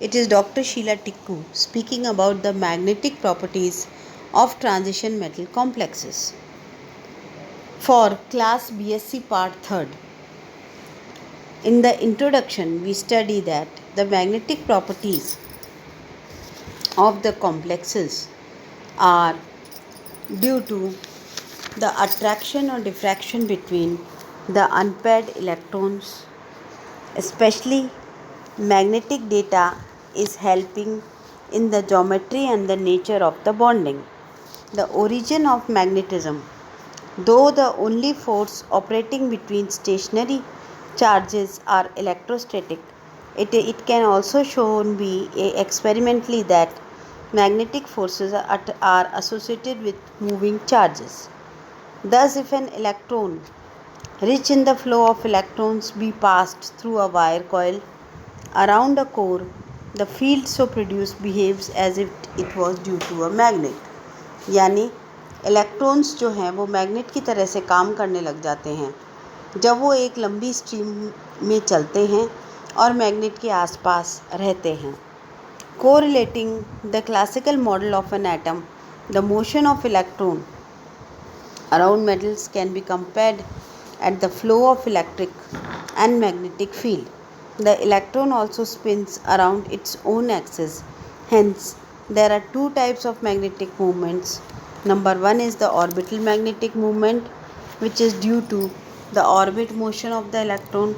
It is Dr. Sheila Tikku speaking about the magnetic properties of transition metal complexes. For class BSc part 3rd, in the introduction we study that the magnetic properties of the complexes are due to the attraction or diffraction between the unpaired electrons. Especially magnetic data is helping in the geometry and the nature of the bonding. The origin of magnetism. Though the only force operating between stationary charges are electrostatic, it can also shown be experimentally that magnetic forces are associated with moving charges. Thus, if an electron rich in the flow of electrons be passed through a wire coil around a core, the field so produced behaves as if it was due to a magnet. यानी electrons जो हैं वो magnet की तरह से काम करने लग जाते हैं जब वो एक लंबी स्ट्रीम में चलते हैं और मैग्नेट के आसपास रहते हैं. Correlating the classical model of an atom, the motion of electron around metals can be compared at the flow of electric and magnetic field. The electron also spins around its own axis. Hence, there are two types of magnetic movements. Number one is the orbital magnetic movement, which is due to the orbit motion of the electron,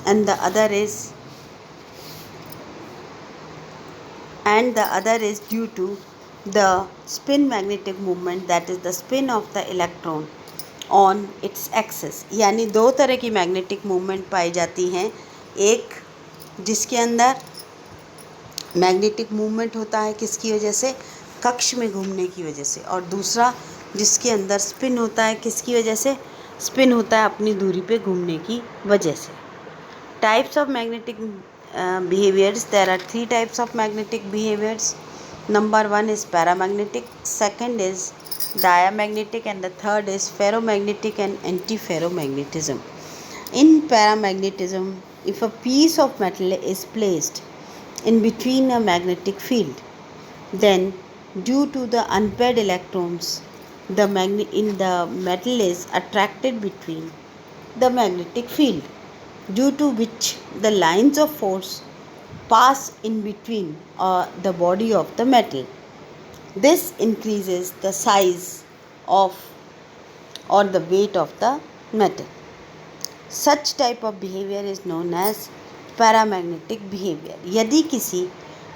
and the other is due to the spin magnetic movement, that is the spin of the electron on its axis. यानी दो तरह की magnetic movement पाई जाती हैं. एक जिसके अंदर magnetic movement होता है किसकी वजह से, कक्ष में घूमने की वजह से, और दूसरा जिसके अंदर स्पिन होता है किसकी वजह से, स्पिन होता है अपनी दूरी पे घूमने की वजह से. Types of magnetic behaviors. There are three types of magnetic behaviors. Number one is paramagnetic, second is diamagnetic, and the third is ferromagnetic and antiferromagnetism. In paramagnetism, if a piece of metal is placed in between a magnetic field, then due to the unpaired electrons, the metal is attracted between the magnetic field, due to which the lines of force pass in between the body of the metal. This increases the size of or the weight of the metal. Such type of behavior is known as paramagnetic behavior. यदि किसी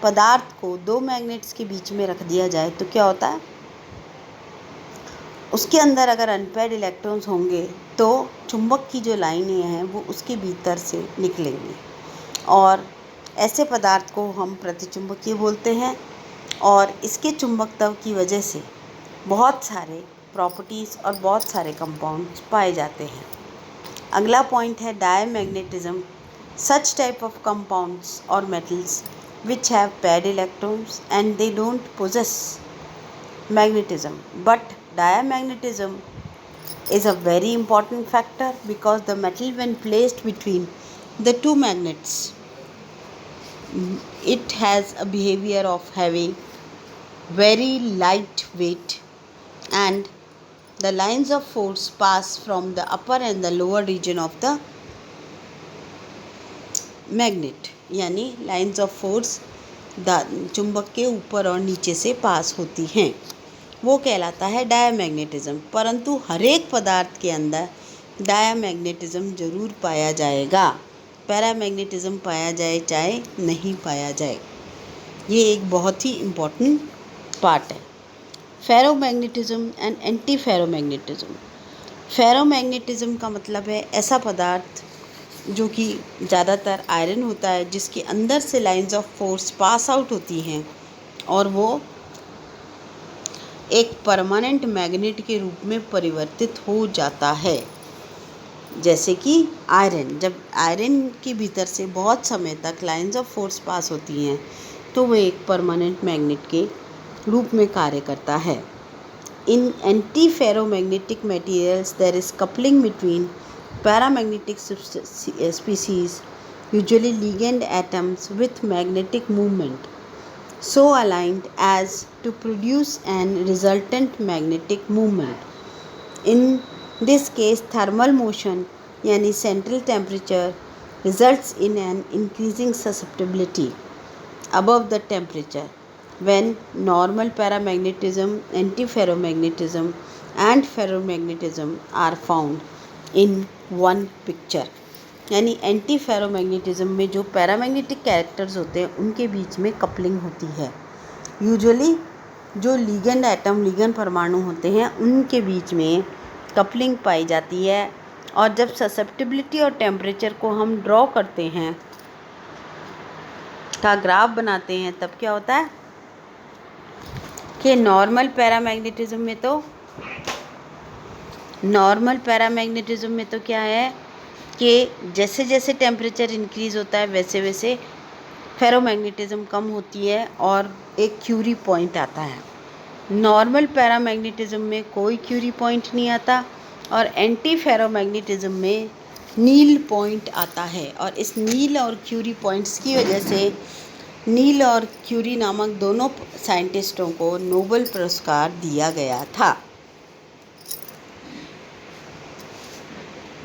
पदार्थ को दो magnets के बीच में रख दिया जाए तो क्या होता है, उसके अंदर अगर अनपेयर्ड इलेक्ट्रॉन्स होंगे तो चुंबक की जो लाइनें हैं वो उसके भीतर से निकलेंगी, और ऐसे पदार्थ को हम प्रतिचुंबकीय बोलते हैं. और इसके चुंबकत्व की वजह से बहुत सारे प्रॉपर्टीज़ और बहुत सारे कंपाउंड्स पाए जाते हैं. अगला पॉइंट है diamagnetism. Such type of compounds और metals which have paired electrons and they don't possess magnetism, but diamagnetism is a very important factor because the metal, when placed between the two magnets, it has a behavior of having very light weight, and the lines of force pass from the upper and the lower region of the magnet. यानी lines of force चुंबक के ऊपर और नीचे से पास होती हैं, वो कहलाता है डायमैग्नेटिज्म. परंतु हर एक पदार्थ के अंदर डायमैग्नेटिज्म जरूर पाया जाएगा. पैरामैग्नेटिज्म पाया जाए चाहे नहीं पाया जाए, ये एक बहुत ही इम्पोर्टेंट पार्ट है. Ferromagnetism and anti ferromagnetism. Ferromagnetism का मतलब है ऐसा पदार्थ जो कि ज़्यादातर आयरन होता है, जिसके अंदर से lines of force pass out होती हैं और वो एक परमानेंट मैग्नेट के रूप में परिवर्तित हो जाता है. जैसे कि आयरन, जब आयरन के भीतर से बहुत समय तक लाइंस ऑफ फोर्स पास होती हैं तो वो एक परमानेंट मैग्नेट के रूप में कार्य करता है. In anti ferromagnetic materials there is coupling between paramagnetic species usually ligand atoms with magnetic movement, so aligned as to produce an resultant magnetic movement. In this case, thermal motion यानी central temperature results in an increasing susceptibility above the temperature when normal paramagnetism, antiferromagnetism and ferromagnetism are found in one picture. यानी anti ferromagnetism में जो paramagnetic characters होते हैं उनके बीच में coupling होती है. यूजुअली जो लिगेंड एटम, लिगेंड परमाणु होते हैं उनके बीच में कपलिंग पाई जाती है. और जब ससेप्टिबिलिटी और टेम्परेचर को हम ड्रॉ करते हैं, का ग्राफ बनाते हैं, तब क्या होता है कि नॉर्मल पैरामैग्नेटिज्म में तो क्या है कि जैसे जैसे टेम्परेचर इंक्रीज़ होता है वैसे वैसे फेरोमैग्नेटिज्म कम होती है और एक क्यूरी पॉइंट आता है. नॉर्मल पैरामैग्नेटिज्म में कोई क्यूरी पॉइंट नहीं आता और एंटी फेरोमैग्नेटिज्म में नील पॉइंट आता है. और इस नील और क्यूरी पॉइंट्स की वजह से नील और क्यूरी नामक दोनों साइंटिस्टों को नोबेल पुरस्कार दिया गया था.